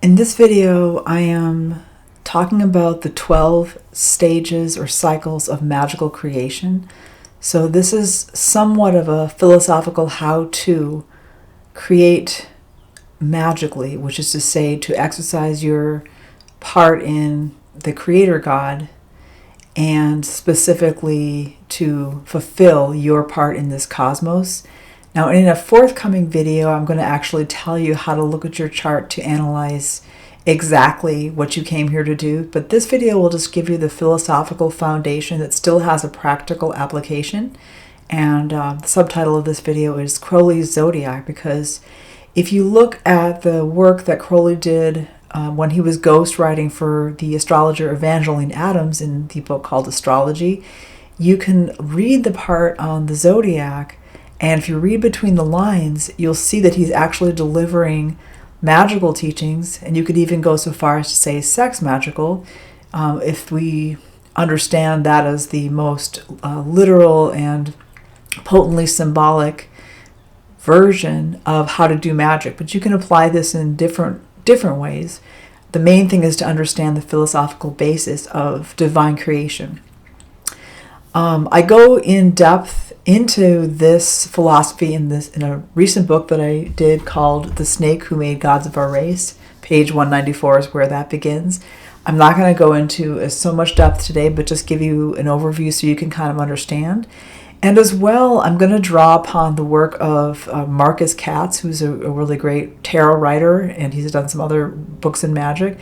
In this video, I am talking about the 12 stages or cycles of magical creation. So this is somewhat of a philosophical how to create magically, which is to say to exercise your part in the creator God and specifically to fulfill your part in this cosmos. Now, in a forthcoming video, I'm going to actually tell you how to look at your chart to analyze exactly what you came here to do. But this video will just give you the philosophical foundation that still has a practical application. And the subtitle of this video is Crowley's Zodiac, because if you look at the work that Crowley did when he was ghostwriting for the astrologer Evangenline Adams in the book called Astrology, you can read the part on the Zodiac. And if you read between the lines, you'll see that he's actually delivering magical teachings, and you could even go so far as to say sex magical, if we understand that as the most literal and potently symbolic version of how to do magic. But you can apply this in different ways. The main thing is to understand the philosophical basis of divine creation. I go in depth into this philosophy in a recent book that I did called The Snake Who Made Gods of Our Race. Page 194 is where that begins. I'm not going to go into so much depth today, but just give you an overview so you can kind of understand. And as well, I'm going to draw upon the work of Marcus Katz, who's a really great tarot writer, and he's done some other books in magic.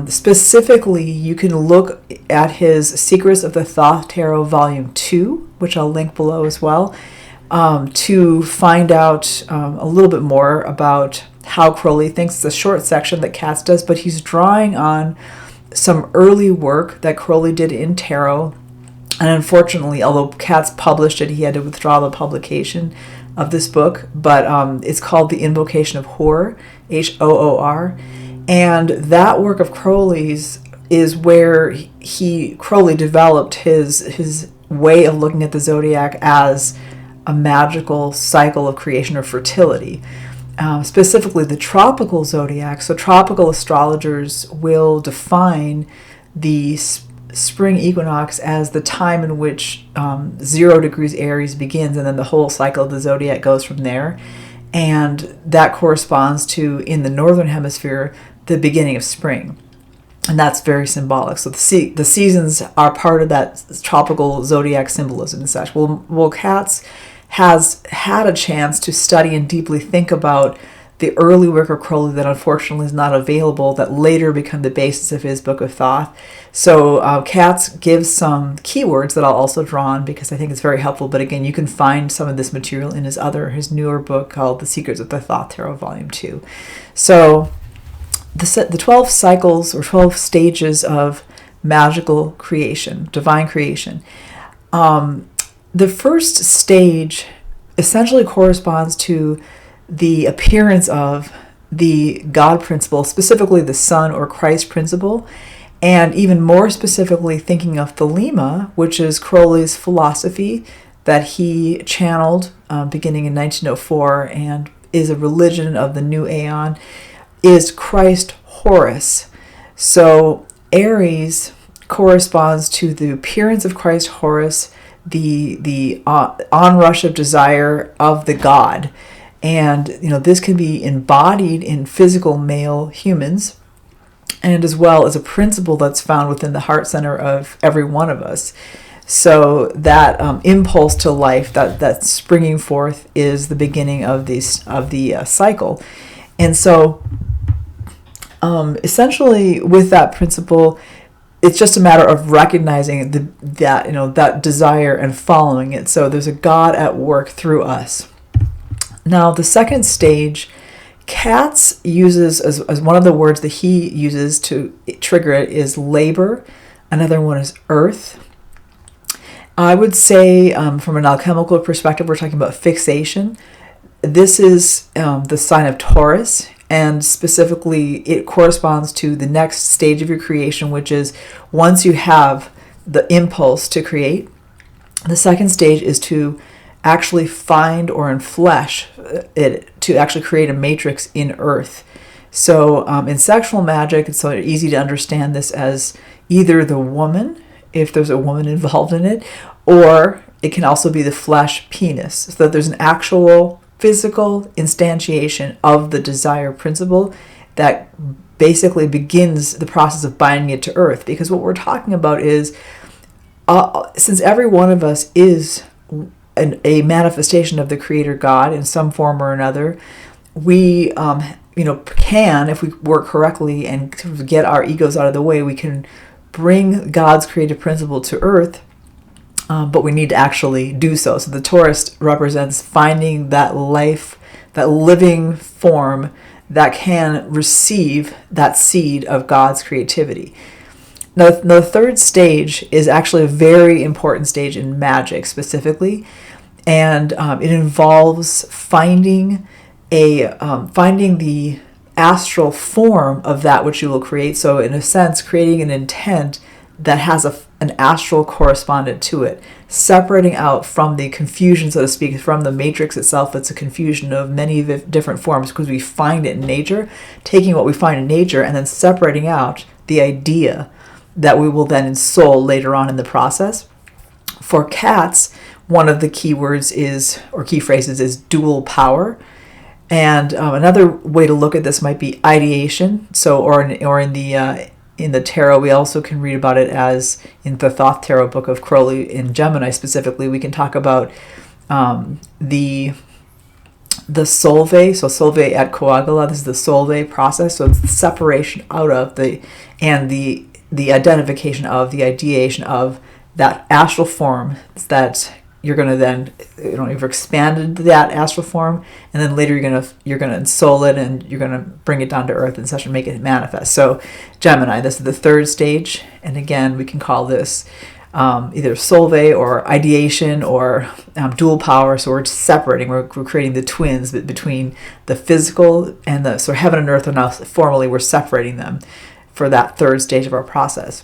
Specifically, you can look at his Secrets of the Thoth Tarot Volume 2, which I'll link below as well, to find out a little bit more about how Crowley thinks. It's a short section that Katz does, but he's drawing on some early work that Crowley did in tarot. And unfortunately, although Katz published it, he had to withdraw the publication of this book. But it's called The Invocation of Horror, Hoor. And that work of Crowley's is where Crowley developed his way of looking at the zodiac as a magical cycle of creation or fertility. Specifically the tropical zodiac. So tropical astrologers will define the spring equinox as the time in which 0 degrees Aries begins, and then the whole cycle of the zodiac goes from there. And that corresponds to, in the northern hemisphere, the beginning of spring. And that's very symbolic. So the seasons are part of that tropical zodiac symbolism and such. Well, Katz has had a chance to study and deeply think about the early work of Crowley that unfortunately is not available, that later become the basis of his Book of Thoth. So Katz gives some keywords that I'll also draw on because I think it's very helpful. But again, you can find some of this material in his newer book called The Secrets of the Thoth Tarot Volume 2. So the 12 cycles or 12 stages of magical creation, divine creation. The first stage essentially corresponds to the appearance of the God principle, specifically the Son or Christ principle, and even more specifically thinking of Thelema, which is Crowley's philosophy that he channeled beginning in 1904 and is a religion of the new aeon, is Christ Horus. So Aries corresponds to the appearance of Christ Horus, the onrush of desire of the God. And this can be embodied in physical male humans, and as well as a principle that's found within the heart center of every one of us. So that impulse to life, that springing forth, is the beginning of the cycle. And so essentially with that principle, it's just a matter of recognizing that desire and following it. So there's a God at work through us. Now, the second stage, Katz uses as one of the words that he uses to trigger it is labor. Another one is earth. I would say from an alchemical perspective, we're talking about fixation. This is the sign of Taurus, and specifically it corresponds to the next stage of your creation, which is once you have the impulse to create. The second stage is to actually find or enflesh it, to actually create a matrix in earth. So in sexual magic, it's so easy to understand this as either the woman, if there's a woman involved in it, or it can also be the flesh penis, so that there's an actual physical instantiation of the desire principle that basically begins the process of binding it to earth. Because what we're talking about is, since every one of us is a manifestation of the Creator God in some form or another, we can, if we work correctly and get our egos out of the way, we can bring God's creative principle to earth, but we need to actually do so. So the Taurus represents finding that life, that living form that can receive that seed of God's creativity. Now, the third stage is actually a very important stage in magic specifically, and it involves finding the astral form of that which you will create. So in a sense, creating an intent that has an astral correspondent to it, separating out from the confusion, so to speak, from the matrix itself. It's a confusion of many different forms because we find it in nature, taking what we find in nature and then separating out the idea that we will then ensoul later on in the process. For Katz, one of the key words is, or key phrases is, dual power. And another way to look at this might be ideation. So, or in the tarot, we also can read about it as in the Thoth Tarot book of Crowley in Gemini specifically. We can talk about the Solvay. So Solvay et coagula. This is the Solvay process. So it's the separation out of the identification of, the ideation of that astral form that you're going to then, you've expanded that astral form, and then later you're going to ensoul it, and you're going to bring it down to earth and such and make it manifest. So Gemini, this is the third stage, and again we can call this either Solvay or ideation or dual power. So we're separating, we're creating the twins between the physical and the, so heaven and earth are now formally, we're separating them for that third stage of our process.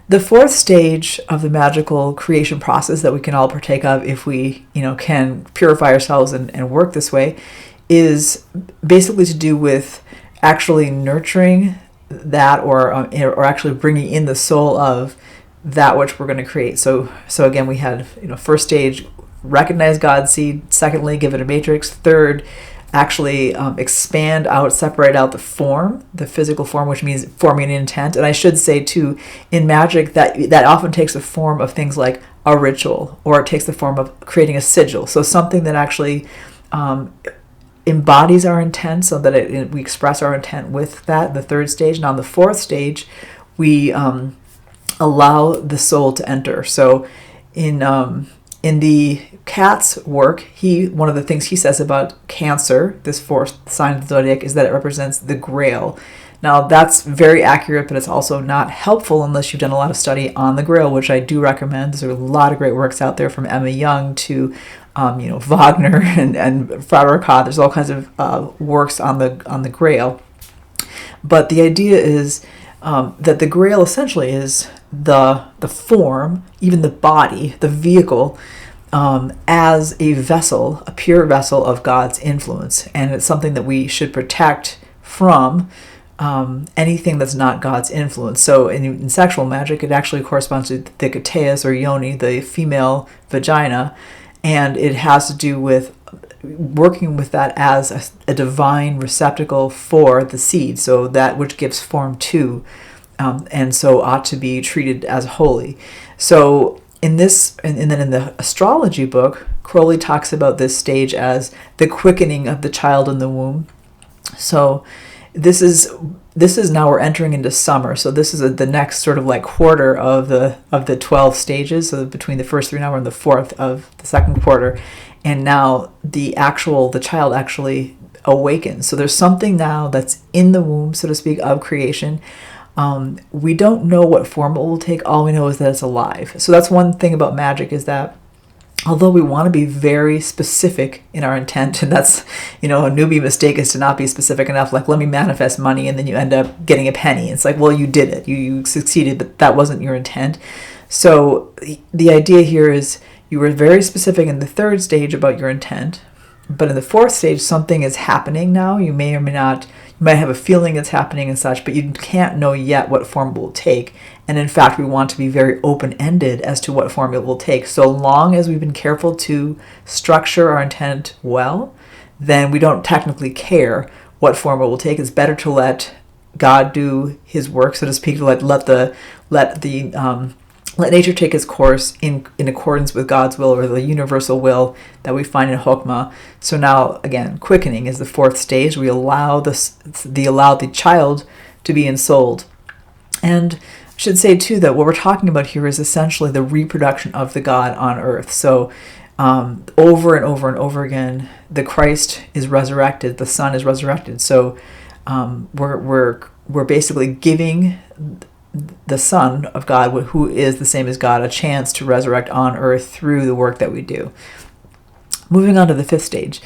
The fourth stage of the magical creation process that we can all partake of if we, can purify ourselves and work this way is basically to do with actually nurturing that or actually bringing in the soul of that which we're going to create. So again, we had, first stage, recognize God's seed. Secondly, give it a matrix. Third, actually expand out, separate out the form, the physical form, which means forming an intent. And I should say too, in magic, that often takes the form of things like a ritual, or it takes the form of creating a sigil. So something that actually embodies our intent, so that we express our intent with that, the third stage. Now, on the fourth stage, we allow the soul to enter. So in the Katz work, one of the things he says about Cancer, this fourth sign of the zodiac, is that it represents the Grail. Now, that's very accurate, but it's also not helpful unless you've done a lot of study on the Grail, which I do recommend. There's a lot of great works out there, from Emma Young to Wagner and Frederick. There's all kinds of works on the Grail. But the idea is that the Grail essentially is the form, even the body, the vehicle, as a vessel, a pure vessel of God's influence. And it's something that we should protect from anything that's not God's influence. So in sexual magic, it actually corresponds to the kateas or yoni, the female vagina, and it has to do with working with that as a divine receptacle for the seed, so that which gives form to, and so ought to be treated as holy. So in this, and then in the astrology book, Crowley talks about this stage as the quickening of the child in the womb. So this is now, we're entering into summer. So this is the next sort of like quarter of the 12 stages. So between the first three, now we're in the fourth of the second quarter, and now the child actually awakens. So there's something now that's in the womb, so to speak, of creation. We don't know what form it will take. All we know is that it's alive. So that's one thing about magic, is that although we want to be very specific in our intent, and that's, a newbie mistake is to not be specific enough, like, let me manifest money, and then you end up getting a penny. It's like, well, you did it. You succeeded, but that wasn't your intent. So the idea here is you were very specific in the third stage about your intent, but in the fourth stage, something is happening now. You may You might have a feeling it's happening and such, but you can't know yet what form it will take. And in fact, we want to be very open-ended as to what form it will take. So long as we've been careful to structure our intent well, then we don't technically care what form it will take. It's better to let God do his work, so to speak, to let nature take its course in accordance with God's will, or the universal will that we find in Chokmah. So now, again, quickening is the fourth stage. We allow the child to be ensouled. And I should say, too, that what we're talking about here is essentially the reproduction of the God on earth. So over and over and over again, the Christ is resurrected, the Son is resurrected. So we're basically giving the Son of God, who is the same as God, a chance to resurrect on earth through the work that we do. Moving on to the fifth stage.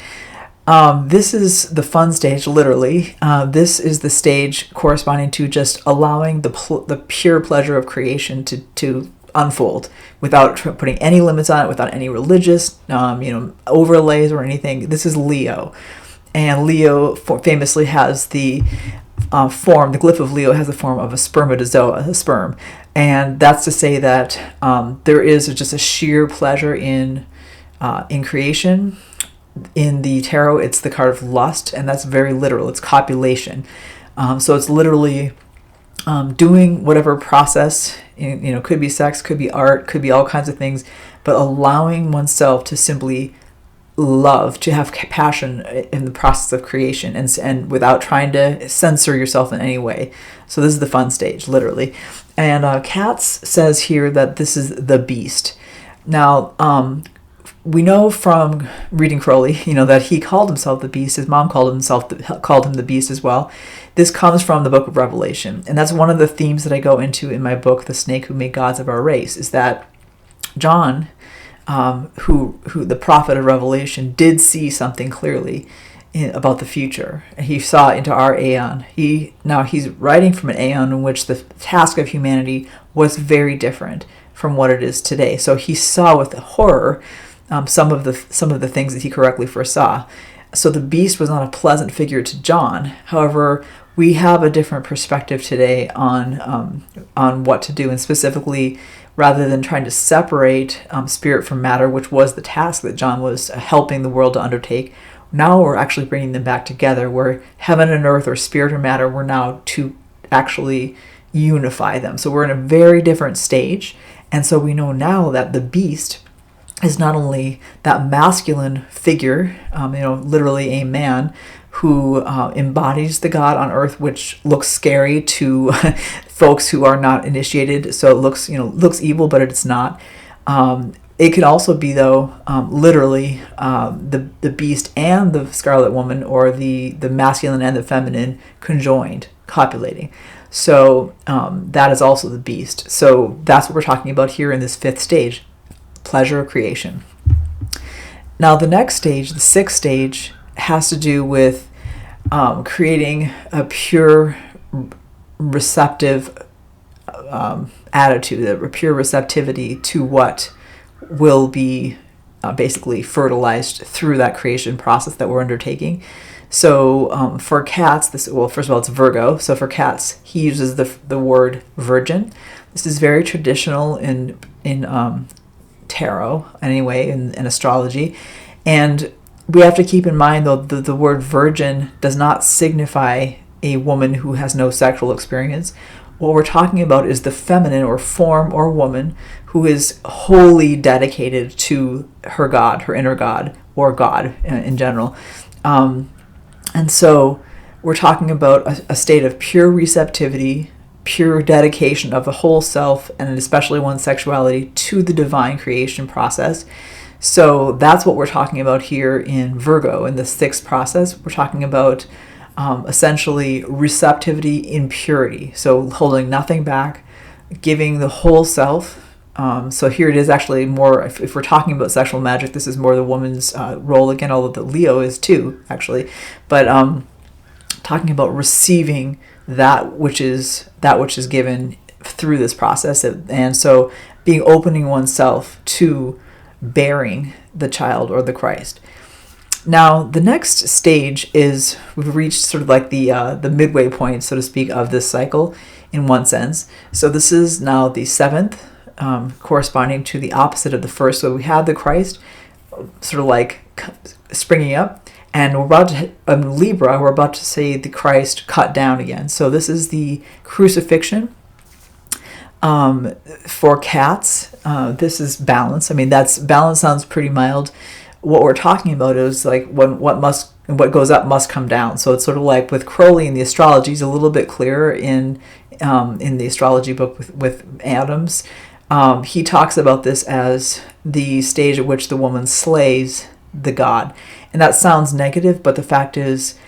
This is the fun stage, literally. This is the stage corresponding to just allowing the pure pleasure of creation to unfold without putting any limits on it, without any religious overlays or anything. This is Leo. And Leo famously has the form, the glyph of Leo has the form of a spermatozoa, a sperm. And that's to say that there is just a sheer pleasure in creation. In the tarot, it's the card of lust, and that's very literal. It's copulation. So it's literally doing whatever process, could be sex, could be art, could be all kinds of things, but allowing oneself to simply love, to have passion in the process of creation, and without trying to censor yourself in any way. So this is the fun stage, literally. And Katz says here that this is the beast. Now, we know from reading Crowley, that he called himself the beast. His mom called him the beast as well. This comes from the Book of Revelation, and that's one of the themes that I go into in my book, The Snake Who Made Gods of Our Race, is that John, who the prophet of Revelation, did see something clearly about the future. He saw into our aeon. He's writing from an aeon in which the task of humanity was very different from what it is today. So he saw with horror some of the things that he correctly foresaw. So the beast was not a pleasant figure to John. However, we have a different perspective today on what to do, and specifically, rather than trying to separate spirit from matter, which was the task that John was helping the world to undertake, now we're actually bringing them back together, where heaven and earth, or spirit or matter, we're now to actually unify them. So we're in a very different stage, and so we know now that the beast is not only that masculine figure, literally a man who embodies the God on earth, which looks scary to folks who are not initiated. So it looks evil, but it's not. It could also be, though, literally the beast and the scarlet woman, or the masculine and the feminine conjoined, copulating. So that is also the beast. So that's what we're talking about here in this fifth stage, pleasure of creation. Now the next stage, the sixth stage, has to do with creating a pure receptive attitude, a pure receptivity to what will be basically fertilized through that creation process that we're undertaking. So for Katz, first of all, it's Virgo. So for Katz, he uses the word virgin. This is very traditional in tarot, anyway, in astrology. And we have to keep in mind, though, the word virgin does not signify a woman who has no sexual experience. What we're talking about is the feminine, or form, or woman who is wholly dedicated to her God, her inner God, or God in general. And so we're talking about a state of pure receptivity, pure dedication of the whole self, and especially one's sexuality, to the divine creation process. So that's what we're talking about here in Virgo, in the sixth process. We're talking about essentially receptivity in purity. So holding nothing back, giving the whole self. So here it is actually more, if we're talking about sexual magic, this is more the woman's role again, although the Leo is too, actually. But talking about receiving that which is given through this process. And so opening oneself to bearing the child or the Christ. Now, the next stage is we've reached sort of like the midway point, so to speak, of this cycle in one sense. So this is now the seventh, corresponding to the opposite of the first. So we have the Christ sort of like springing up, and we're about to Libra, we're about to see the Christ cut down again. So this is the crucifixion. For Katz, this is balance. I mean, that's balance sounds pretty mild. What we're talking about is like what goes up must come down. So it's sort of like with Crowley and the astrology is a little bit clearer in the astrology book with Adams. He talks about this as the stage at which the woman slays the god, and that sounds negative, but the fact is,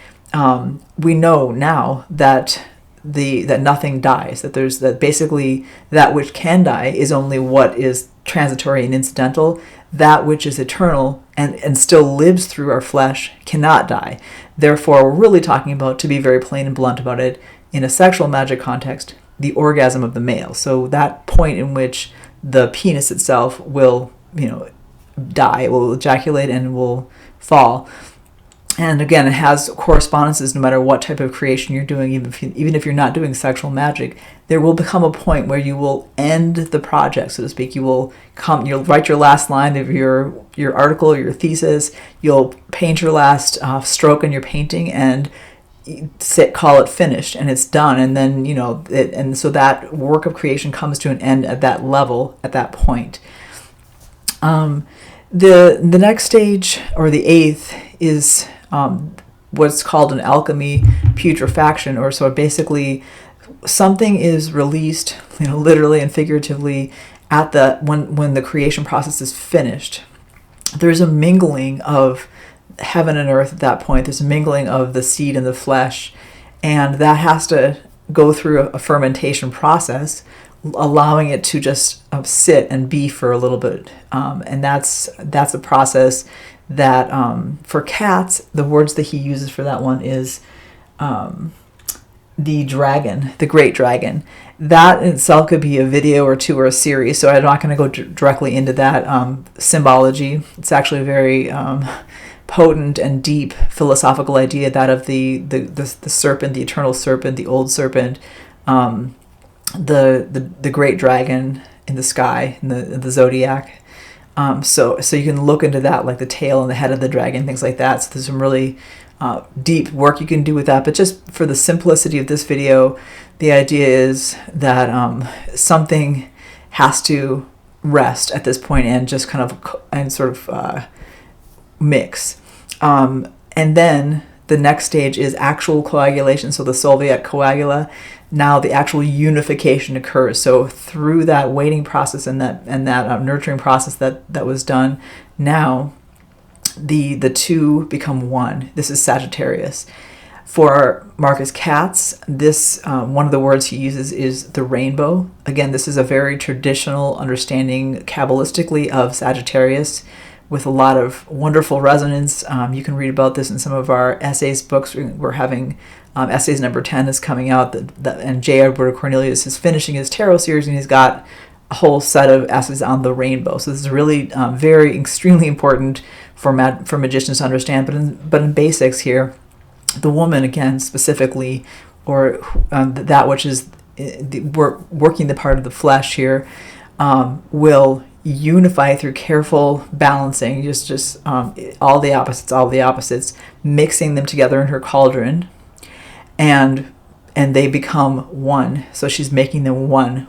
we know now that that nothing dies. That basically that which can die is only what is transitory and incidental. That which is eternal and still lives through our flesh cannot die. Therefore, we're really talking about, to be very plain and blunt about it, in a sexual magic context, the orgasm of the male. So that point in which the penis itself will, die, it will ejaculate and will fall. And again, it has correspondences no matter what type of creation you're doing, even if you're not doing sexual magic. There will become a point where you will end the project, so to speak. You'll write your last line of your article or your thesis. You'll paint your last stroke in your painting and call it finished, and it's done. And then and so that work of creation comes to an end at that level, at that point. The next stage, or the eighth, is what's called an alchemy putrefaction, or so basically something is released, literally and figuratively, at when the creation process is finished. There's a mingling of heaven and earth at that point. There's a mingling of the seed and the flesh, and that has to go through a fermentation process, allowing it to just sit and be for a little bit, and that's a process that for Katz, the words that he uses for that one is the dragon, the great dragon. That in itself could be a video or two or a series, so I'm not going to go directly into that symbology. It's actually a very potent and deep philosophical idea, that of the serpent, the eternal serpent, the old serpent, the great dragon in the sky, in the Zodiac. So you can look into that, like the tail and the head of the dragon, things like that. So there's some really deep work you can do with that. But just for the simplicity of this video, the idea is that something has to rest at this point and just kind of sort of mix. And then the next stage is actual coagulation. So the Solvay coagula. Now the actual unification occurs. So through that waiting process and that nurturing process that was done, now the two become one. This is Sagittarius. For Marcus Katz, this one of the words he uses is the rainbow. Again, this is a very traditional understanding Kabbalistically of Sagittarius, with a lot of wonderful resonance. You can read about this in some of our essays books. We're having essays number 10 is coming out, and J. Edward Cornelius is finishing his tarot series, and he's got a whole set of essays on the rainbow. So this is really very extremely important for magicians to understand. But in basics here, the woman, again, specifically, or that which is working the part of the flesh here, will unify through careful balancing, just all the opposites, mixing them together in her cauldron, and they become one. So she's making them one,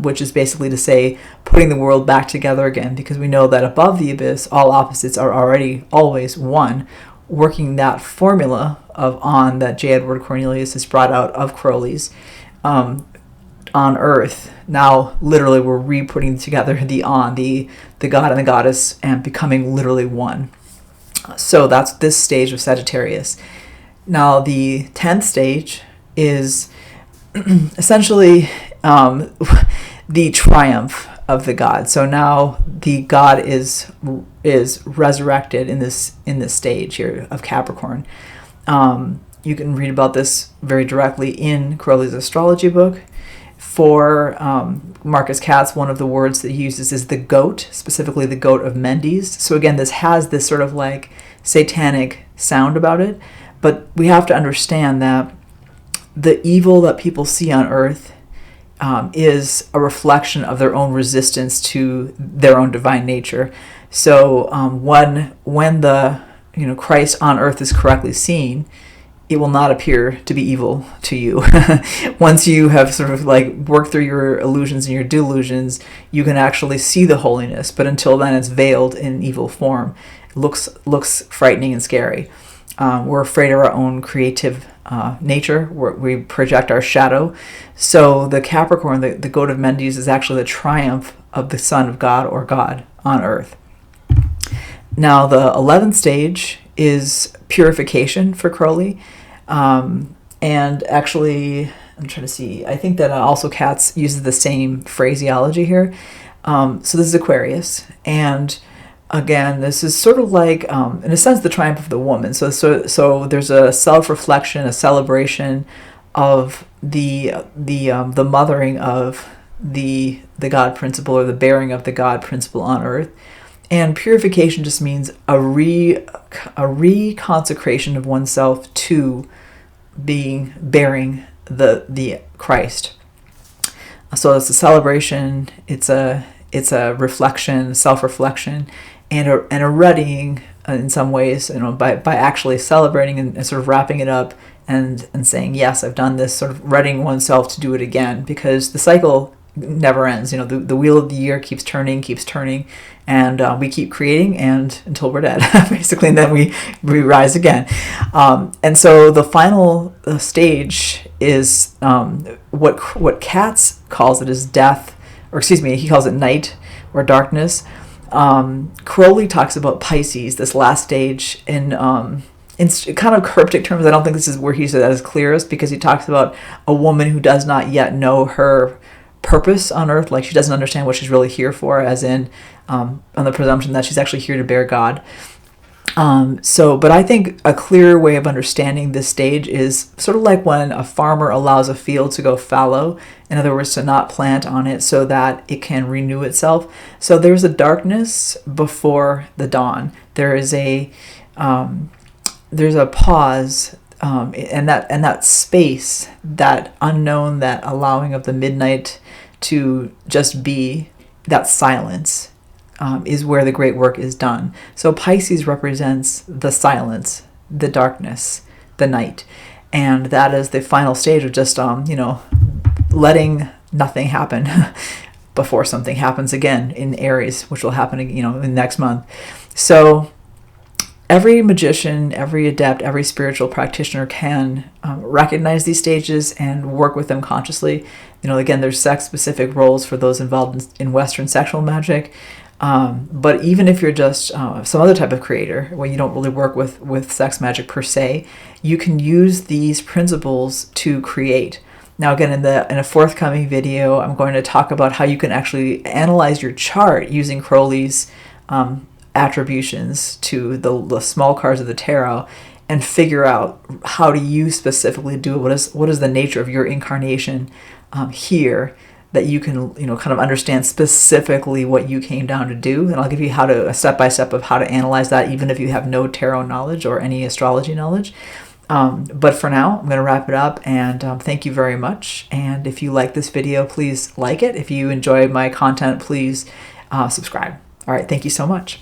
which is basically to say putting the world back together again, because we know that above the abyss all opposites are already always one, working that formula of on that J. Edward Cornelius has brought out of Crowley's on earth. Now literally we're re-putting together the god and the goddess, and becoming literally one. So that's this stage of Sagittarius. Now the 10th stage is essentially the triumph of the god. So now the god is resurrected in this stage here of Capricorn. You can read about this very directly in Crowley's astrology book. For Marcus Katz, one of the words that he uses is the goat, specifically the goat of Mendes. So again, this has this sort of like satanic sound about it, but we have to understand that the evil that people see on earth is a reflection of their own resistance to their own divine nature. So when the Christ on earth is correctly seen, it will not appear to be evil to you. Once you have sort of like worked through your illusions and your delusions, you can actually see the holiness. But until then, it's veiled in evil form. It looks frightening and scary. We're afraid of our own creative nature. We project our shadow. So the Capricorn, the goat of Mendes, is actually the triumph of the Son of God or God on earth. Now, the 11th stage is purification for Crowley. And actually, I'm trying to see, I think that also Katz uses the same phraseology here. So this is Aquarius. And again, this is sort of like, in a sense, the triumph of the woman. So there's a self-reflection, a celebration of the mothering of the God principle, or the bearing of the God principle on earth. And purification just means a reconsecration of oneself to bearing the Christ. So it's a celebration, it's a reflection, self-reflection, and a readying in some ways, by actually celebrating and sort of wrapping it up and saying, yes, I've done this, sort of readying oneself to do it again, because the cycle never ends. The wheel of the year keeps turning, and we keep creating and until we're dead, basically, and then we rise again. And so the final stage is what Katz calls it is death, or excuse me, he calls it night or darkness. Crowley talks about Pisces, this last stage, in kind of cryptic terms. I don't think this is where he says that as clearest, because he talks about a woman who does not yet know her purpose on earth, like she doesn't understand what she's really here for, as in on the presumption that she's actually here to bear God. But I think a clear way of understanding this stage is sort of like when a farmer allows a field to go fallow, in other words, to not plant on it so that it can renew itself. So there's a darkness before the dawn. There's a pause, and that space, that unknown, that allowing of the midnight to just be, that silence, is where the great work is done. So Pisces represents the silence, the darkness, the night. And that is the final stage of just, letting nothing happen before something happens again in Aries, which will happen, in next month. So every magician, every adept, every spiritual practitioner can recognize these stages and work with them consciously. Again, there's sex-specific roles for those involved in Western sexual magic. But even if you're just some other type of creator, where you don't really work with sex magic per se, you can use these principles to create. Now, again, in a forthcoming video, I'm going to talk about how you can actually analyze your chart using Crowley's attributions to the small cards of the tarot, and figure out how do you specifically do it. What is the nature of your incarnation here, that you can kind of understand specifically what you came down to do. And I'll give you a step-by-step of how to analyze that, even if you have no tarot knowledge or any astrology knowledge. But for now, I'm going to wrap it up, and thank you very much. And if you like this video, please like it. If you enjoyed my content, please subscribe. All right, thank you so much.